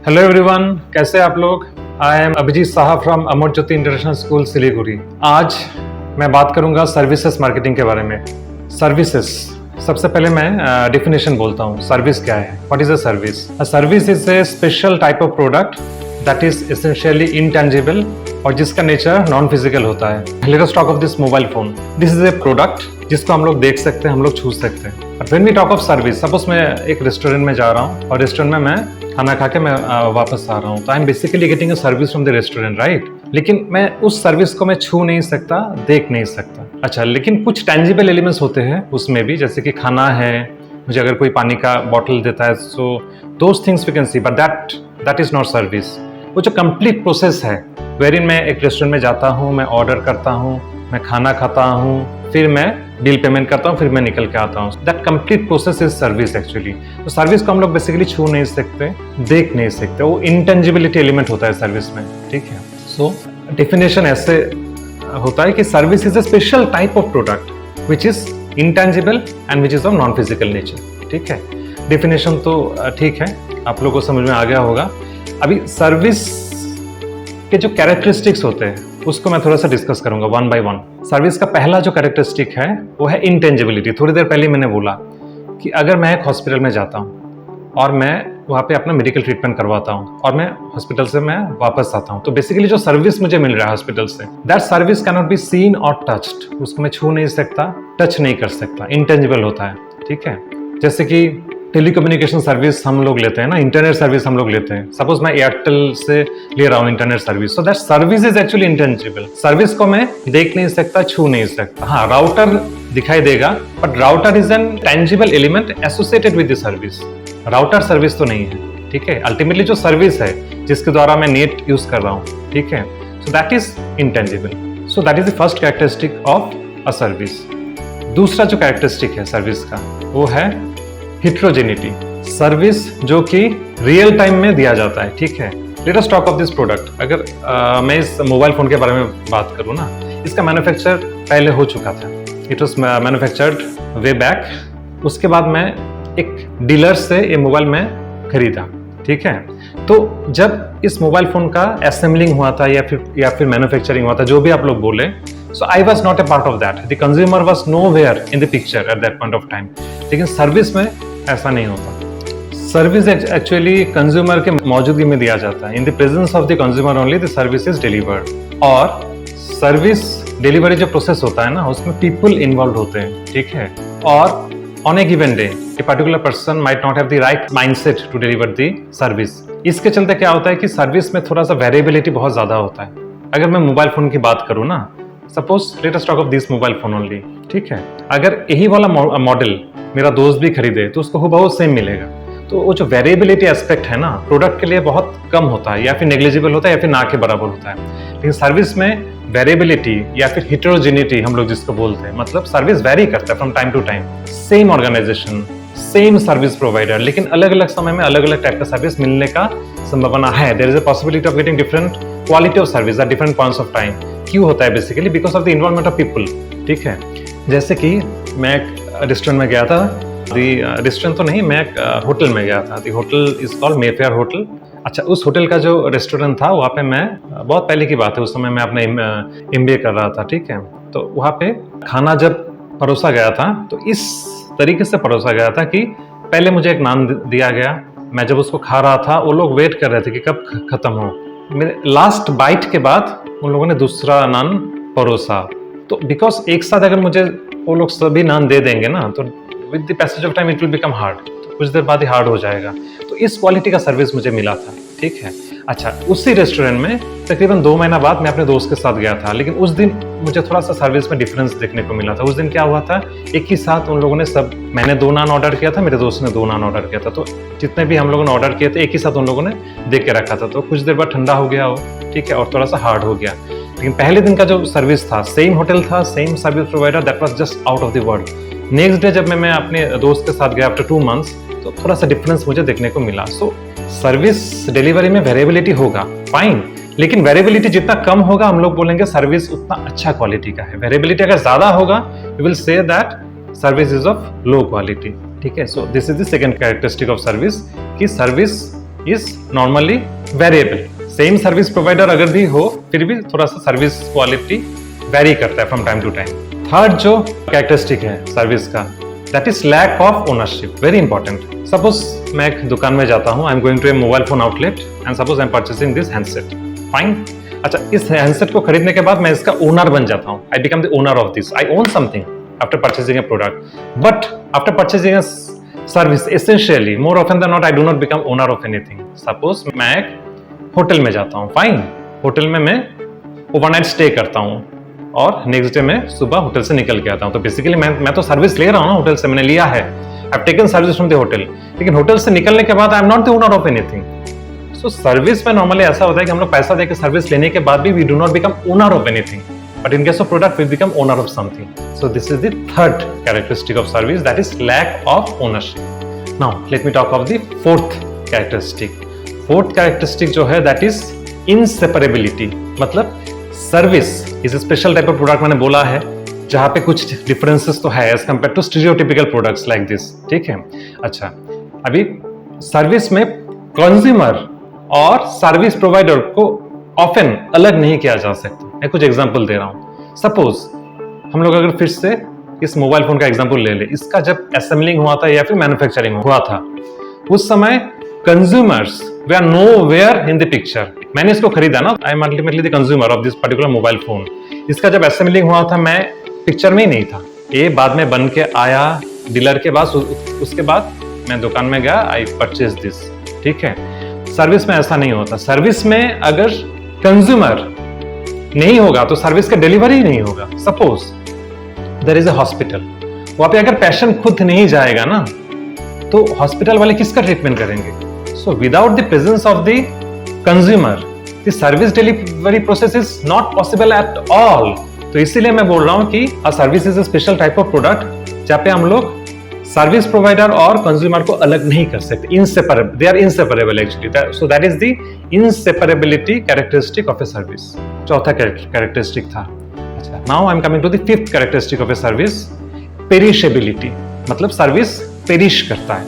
Hello everyone, कैसे आप लोग। I am Abhijit Saha from Amar Jyoti international school Siliguri. आज मैं बात करूंगा सर्विसेज मार्केटिंग के बारे में। सर्विसेज, सबसे पहले मैं डेफिनेशन बोलता हूँ। सर्विस क्या है? What is a service? A service is a special type of product that is essentially intangible और जिसका नेचर नॉन फिजिकल होता है। Let us talk of this mobile phone. This is a product जिसको हम लोग देख सकते हैं, हम लोग छू सकते हैं। When we talk of service, suppose मैं एक रेस्टोरेंट में जा रहा हूँ और रेस्टोरेंट में मैं खाना खा के मैं वापस आ रहा हूँ, तो I am basically getting a service from the restaurant, right. लेकिन मैं उस सर्विस को मैं छू नहीं सकता, देख नहीं सकता। अच्छा, लेकिन कुछ टेंजिबल एलिमेंट्स होते हैं उसमें भी, जैसे कि खाना है, मुझे अगर कोई पानी का बॉटल देता है, so those things we can see, but that is not service. वो जो कंप्लीट प्रोसेस है, वेरिन मैं एक रेस्टोरेंट में जाता हूँ, मैं ऑर्डर करता हूँ, मैं खाना खाता हूँ, फिर मैं बिल पेमेंट करता हूँ, फिर मैं निकल के आता हूँ। That complete process is service actually. तो सर्विस को हम लोग बेसिकली छू नहीं सकते, देख नहीं सकते। वो इंटेंजिबिलिटी एलिमेंट होता है सर्विस में, ठीक है। सो डेफिनेशन ऐसे होता है कि service is a special type of product which is intangible and which is of non physical nature, ठीक है। डेफिनेशन तो ठीक है, आप लोगों को समझ में आ गया होगा। अभी सर्विस के जो कैरेक्टरिस्टिक्स होते हैं उसको मैं थोड़ा सा डिस्कस करूंगा वन बाय वन। सर्विस का पहला जो कैरेक्टरिस्टिक है वो है इंटेंजिबिलिटी। थोड़ी देर पहले मैंने बोला कि अगर मैं एक हॉस्पिटल में जाता हूँ और मैं वहाँ पे अपना मेडिकल ट्रीटमेंट करवाता हूँ और मैं हॉस्पिटल से मैं वापस आता हूँ, तो बेसिकली जो सर्विस मुझे मिल रहा है हॉस्पिटल से, that service can not be seen और टच्ड। उसको मैं छू नहीं सकता, टच नहीं कर सकता, इंटेंजिबल होता है, ठीक है। जैसे कि टेलीकम्युनिकेशन सर्विस हम लोग लेते हैं ना, इंटरनेट सर्विस हम लोग लेते हैं। सपोज मैं एयरटेल से ले रहा हूँ internet service, so that service is actually intangible. Service को मैं देख नहीं सकता, छू नहीं सकता। हाँ, राउटर दिखाई देगा, but router is an tangible element associated with the service. Router service तो नहीं है, ठीक है। अल्टीमेटली जो सर्विस है जिसके द्वारा मैं नेट यूज कर रहा हूँ, ठीक है, सो that is intangible. So that is the first characteristic of a service. दूसरा जो कैरेक्टरिस्टिक है सर्विस का वो है हेटेरोजेनिटी। सर्विस जो कि रियल टाइम में दिया जाता है, ठीक है। Let us talk of this product. अगर मैं इस मोबाइल फोन के बारे में बात करूँ ना, इसका मैन्युफैक्चर पहले हो चुका था। It was manufactured way back. उसके बाद मैं एक डीलर से ये मोबाइल में खरीदा, ठीक है। तो जब इस मोबाइल फोन का असेंबलिंग हुआ था या फिर मैन्युफैक्चरिंग हुआ था, जो भी आप लोग बोले, so I was not a part of that. The consumer was nowhere in the picture at that point of time. लेकिन सर्विस में ऐसा नहीं होता। सर्विस एक्चुअली कंज्यूमर के मौजूदगी में दिया जाता है। In the presence of the consumer only the service is delivered. और सर्विस डिलीवरी जो प्रोसेस होता है ना, उसमें पीपल इन्वॉल्व होते हैं, ठीक है। और on a given day a particular person might not have the right mindset to deliver the service. इसके चलते क्या होता है कि सर्विस में थोड़ा सा वेरिएबिलिटी बहुत ज्यादा होता है। अगर मैं मोबाइल फोन की बात करूँ ना, suppose let us talk of this mobile phone only, ठीक है। अगर यही वाला मॉडल मेरा दोस्त भी खरीदे तो उसको हूबहू सेम मिलेगा। तो वो जो वेरिएबिलिटी एस्पेक्ट है ना, प्रोडक्ट के लिए बहुत कम होता है, या फिर नेग्लिजिबल होता है, या फिर ना के बराबर होता है। लेकिन सर्विस में वेरिएबिलिटी या फिर हेटेरोजेनिटी हम लोग जिसको बोलते हैं, मतलब सर्विस वेरी करता है from time to time. Same organization, same service provider, लेकिन अलग अलग समय में अलग अलग टाइप का सर्विस मिलने का संभावना है। There is a possibility of getting different quality of service at different points of time. क्यों होता है? Basically because of the involvement of people, ठीक है। जैसे कि मैं एक रेस्टोरेंट में गया था, रेस्टोरेंट तो नहीं, मैं एक होटल में गया था। The hotel is called Mayfair hotel. अच्छा, उस होटल का जो रेस्टोरेंट था वहाँ पे मैं, बहुत पहले की बात है, उस समय मैं अपना MBA कर रहा था, ठीक है। तो वहाँ पे खाना जब परोसा गया था तो इस तरीके से परोसा गया था कि पहले मुझे एक नान दिया गया। मैं जब उसको खा रहा था, वो लोग वेट कर रहे थे कि कब खत्म हो। मेरे लास्ट बाइट के बाद उन लोगों ने दूसरा नान परोसा। तो बिकॉज एक साथ अगर मुझे वो लोग सभी नान दे देंगे ना, तो with the passage of time it will become hard. तो कुछ देर बाद ही हार्ड हो जाएगा। तो इस क्वालिटी का सर्विस मुझे मिला था, ठीक है। अच्छा, उसी रेस्टोरेंट में तकरीबन 2 महीना बाद मैं अपने दोस्त के साथ गया था, लेकिन उस दिन मुझे थोड़ा सा सर्विस में डिफरेंस देखने को मिला था। उस दिन क्या हुआ था, एक ही साथ उन लोगों ने मैंने 2 नान ऑर्डर किया था, मेरे दोस्त ने 2 नान ऑर्डर किया था। तो जितने भी हम लोगों ने ऑर्डर किए थे, एक ही साथ उन लोगों ने दे के रखा था। तो कुछ देर बाद ठंडा हो गया हो, ठीक है, और थोड़ा सा हार्ड हो गया। लेकिन पहले दिन का जो सर्विस था, सेम होटल था, same service provider, that was just out of the world. Next day जब मैं अपने दोस्त के साथ गया आफ्टर 2 मंथ्स, तो थोड़ा सा डिफरेंस मुझे देखने को मिला। सो सर्विस डिलीवरी में वेरिएबिलिटी होगा, फाइन, लेकिन वेरिएबिलिटी जितना कम होगा हम लोग बोलेंगे सर्विस उतना अच्छा क्वालिटी का है। वेरिएबिलिटी अगर ज्यादा होगा, we will say that service is of low quality, ठीक है। So this is the second characteristic of service, कि service is normally variable. Same service provider अगर भी हो फिर भी थोड़ा सा सर्विस क्वालिटी वेरी करता है from time to time. Third जो कैरेक्टरिस्टिक है सर्विस का, that is lack of ownership, very important. Suppose मैं एक दुकान में जाता हूँ, I am going to a mobile phone outlet and suppose I am purchasing this handset, fine. अच्छा, इस हैंडसेट को खरीदने के बाद मैं इसका ओनर बन जाता हूँ, I become the owner of this, I own something after purchasing a product. But after purchasing a service, essentially more often than not I do not become owner of anything. Suppose मैं एक hotel में जाता हूँ, fine, hotel में मैं overnight stay करता हूँ और नेक्स्ट डे मैं सुबह होटल से निकल के आता हूँ, तो बेसिकली मैं तो सर्विस ले रहा हूँ ना, होटल से मैंने लिया है, I have taken service from the hotel, लेकिन होटल से निकलने के बाद I am not the owner of anything. So service में नॉर्मली ऐसा होता है कि हम लोग पैसा देकर सर्विस लेने के बाद भी we do not become owner of anything, but in case of product we become owner of something. So this is the third characteristic of service, that is lack of ownership. Now let me talk of the fourth characteristic. Fourth characteristic जो है that is inseparability, मतलब service is special type of product, मैंने बोला है, जहां पे कुछ differences तो है as compare to stereotypical products like this, ठीक है। अच्छा, अभी सर्विस में कंज्यूमर और सर्विस प्रोवाइडर को ऑफन अलग नहीं किया जा सकता। मैं कुछ एग्जांपल दे रहा हूं। सपोज हम लोग अगर फिर से इस मोबाइल फोन का एग्जांपल ले ले, इसका जब असेंबलिंग हुआ था या फिर मैन्युफैक्चरिंग हुआ था, उस समय consumers they are no where in the picture. मैंने इसको खरीदा ना, I am ultimately the consumer of this particular mobile phone. इसका जब असेंबलिंग हुआ था मैं पिक्चर में ही नहीं था, ये बाद में बन के आया डीलर के पास, उसके बाद मैं दुकान में गया, आई परचेज दिस, ठीक है। सर्विस में ऐसा नहीं होता। सर्विस में अगर कंज्यूमर नहीं होगा तो सर्विस का डिलीवरी ही नहीं होगा। Suppose there is a hospital, वहां पे अगर पेशेंट खुद नहीं जाएगा ना तो हॉस्पिटल वाले किसका ट्रीटमेंट करेंगे? So without the presence of the consumer the service delivery process is not possible at all. तो इसीलिए मैं बोल रहा हूं कि अ service is a special type of product जहां पे हम लोग सर्विस प्रोवाइडर और कंज्यूमर को अलग नहीं कर सकते, inseparable, they are inseparable actually. So that is the inseparability characteristic of a service. चौथा कैरेक्टरिस्टिक था। अच्छा, now I am coming to the fifth characteristic of a service, perishability, मतलब सर्विस पेरिश करता है।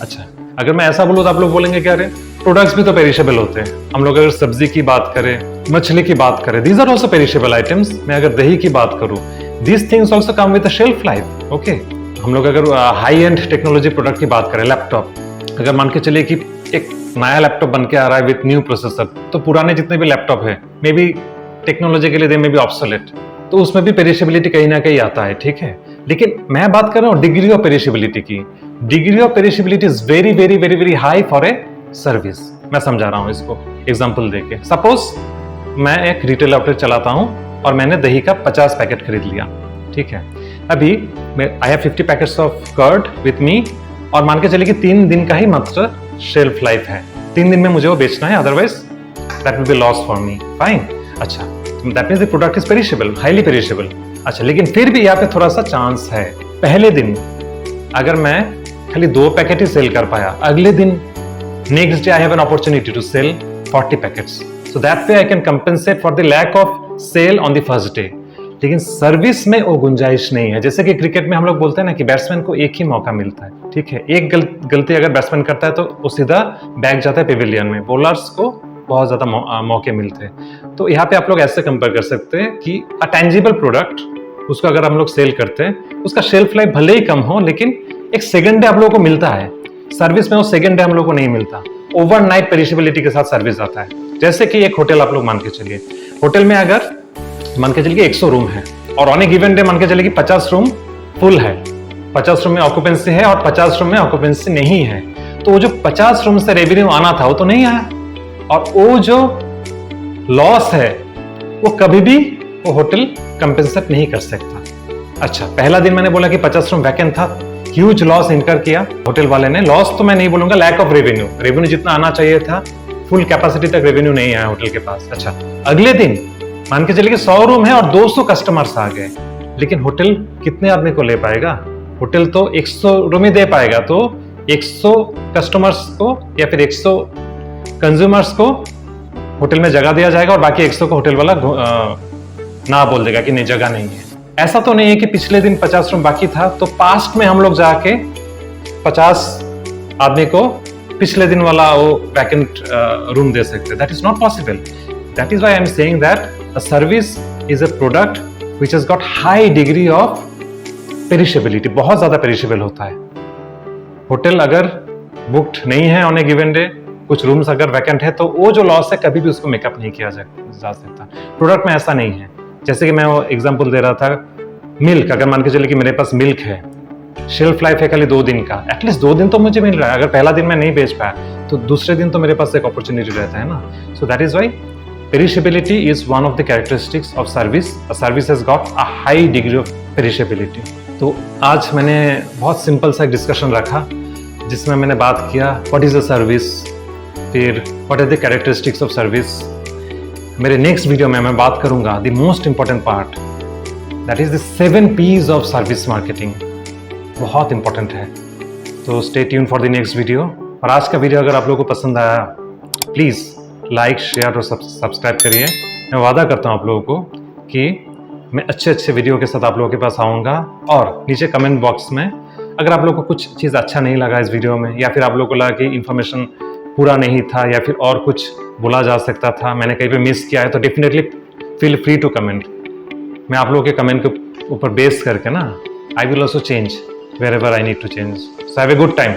अच्छा, अगर मैं ऐसा बोलूं तो आप लोग बोलेंगे क्या, रे प्रोडक्ट्स भी तो पेरिशेबल होते हैं। हम लोग अगर सब्जी की बात करें, मछली की बात करें, these are also perishable items. मैं अगर दही की बात करूं, these things also come with shelf life, okay. हम लोग अगर हाई एंड टेक्नोलॉजी प्रोडक्ट की बात करें, लैपटॉप, अगर मान के चलिए कि एक नया लैपटॉप बन के आ रहा है विथ न्यू प्रोसेसर, तो पुराने जितने भी लैपटॉप है मे बी टेक्नोलॉजी के लिए दे मे बी ऑब्सोलेट, तो उसमें भी पेरिशेबिलिटी कहीं ना कहीं आता है, ठीक है। लेकिन मैं बात कर रहा हूँ डिग्री ऑफ पेरिशेबिलिटी की। Degree of perishability is very very very very high for a service. मैं समझा रहा हूँ इसको एग्जांपल देके। सपोज मैं एक रिटेल आउटलेट चलाता हूँ और मैंने दही का 50 पैकेट खरीद लिया, ठीक है। अभी I have 50 packets of curd with me और मान के चलिए कि 3 दिन का ही मात्र शेल्फ लाइफ है, 3 दिन में मुझे वो बेचना है, otherwise that will be loss for me, fine. अच्छा, that means the product is perishable, highly perishable. अच्छा, लेकिन फिर भी यहाँ पे थोड़ा सा चांस है। पहले दिन अगर मैं खाली 2 पैकेट ही सेल कर पाया, अगले दिन next day I have an opportunity to sell 40 packets, so that way I can compensate for the lack of sale on the first day. लेकिन सर्विस में वो गुंजाइश नहीं है। जैसे कि क्रिकेट में हम लोग बोलते हैं ना कि बैट्समैन को एक ही मौका मिलता है, ठीक है। एक गलती अगर बैट्समैन करता है तो वो सीधा बैक जाता है पेविलियन में, बॉलर्स को बहुत ज्यादा मौके मिलते हैं। तो यहाँ पे आप लोग ऐसे कंपेयर कर सकते हैं कि अ टेंजिबल प्रोडक्ट, उसको अगर हम लोग सेल करते हैं, उसका शेल्फ लाइफ भले ही कम हो लेकिन एक सेकंड डे आप लोगों को मिलता है। सर्विस में वो सेकंड डे हम लोग को नहीं मिलता, ओवरनाइट पेरिशेबिलिटी के साथ सर्विस आता है। जैसे कि एक होटल आप लोग मान के चलिए, होटल में अगर मान के चलिए 100 रूम है और ऑन ए गिवन डे मान के चलिए कि 50 रूम फुल है, 50 रूम में ऑक्यूपेंसी है और 50 रूम में ऑक्यूपेंसी नहीं है, तो वो जो 50 रूम से रेवेन्यू आना था वो तो नहीं आया, और वो जो लॉस है वो कभी भी वो होटल कंपेंसेट नहीं कर सकता। अच्छा, पहला दिन मैंने बोला कि 50 रूम वैकेंट था, ह्यूज लॉस इनकर किया होटल वाले ने। लॉस तो मैं नहीं बोलूंगा, लैक ऑफ रेवेन्यू जितना आना चाहिए था फुल कैपेसिटी तक रेवेन्यू नहीं आया होटल के पास। अच्छा, अगले दिन मान के चलिए कि 100 रूम है और 200 कस्टमर्स आ गए, लेकिन होटल कितने आदमी को ले पाएगा? होटल तो 100 रूम ही दे पाएगा, तो 100 कस्टमर्स को या फिर 100 कंज्यूमर्स को होटल में जगह दिया जाएगा और बाकी 100 को होटल वाला ना बोल देगा कि नहीं, जगह नहीं है। ऐसा तो नहीं है कि पिछले दिन 50 रूम बाकी था तो पास्ट में हम लोग जाके 50 आदमी को पिछले दिन वाला वो वैकेंट रूम दे सकते, that is not possible. That is why I am saying that a service is a product which has got high degree of perishability. बहुत ज्यादा पेरिशेबल होता है. होटल अगर बुक्ड नहीं है ऑन ए गिवन डे, कुछ रूम्स अगर vacant है, तो वो जो लॉस है कभी भी उसको मेकअप नहीं किया जा सकता. प्रोडक्ट में ऐसा नहीं है. जैसे कि मैं वो एग्जांपल दे रहा था, मिल्क, अगर मान के चले कि मेरे पास मिल्क है, शेल्फ लाइफ है खाली 2 दिन का, एटलीस्ट 2 दिन तो मुझे मिल रहा है. अगर पहला दिन मैं नहीं बेच पाया तो दूसरे दिन तो मेरे पास एक अपॉर्चुनिटी रहता है ना. So that is why perishability is one of the characteristics of service. A service has got a high degree of perishability. तो आज मैंने बहुत सिंपल सा एक डिस्कशन रखा जिसमें मैंने बात किया व्हाट इज अ सर्विस, फिर what are the characteristics of service. मेरे नेक्स्ट वीडियो में मैं बात करूंगा the most important part, that is the 7 P's of service marketing. बहुत इंपॉर्टेंट है. तो stay tune for the next video. और आज का वीडियो अगर आप लोगों को पसंद आया, प्लीज़ लाइक, शेयर और सब्सक्राइब करिए. मैं वादा करता हूँ आप लोगों को कि मैं अच्छे वीडियो के साथ आप लोगों के पास आऊँगा. और नीचे कमेंट बॉक्स में अगर आप लोगों को कुछ चीज़ अच्छा नहीं लगा इस वीडियो में, या फिर आप लोगों को लगा कि इन्फॉर्मेशन पूरा नहीं था, या फिर और कुछ बोला जा सकता था, मैंने कहीं पे मिस किया है, तो definitely feel free to comment. मैं आप लोगों के कमेंट के ऊपर बेस करके ना, I will also change wherever I need to change. So have a good time.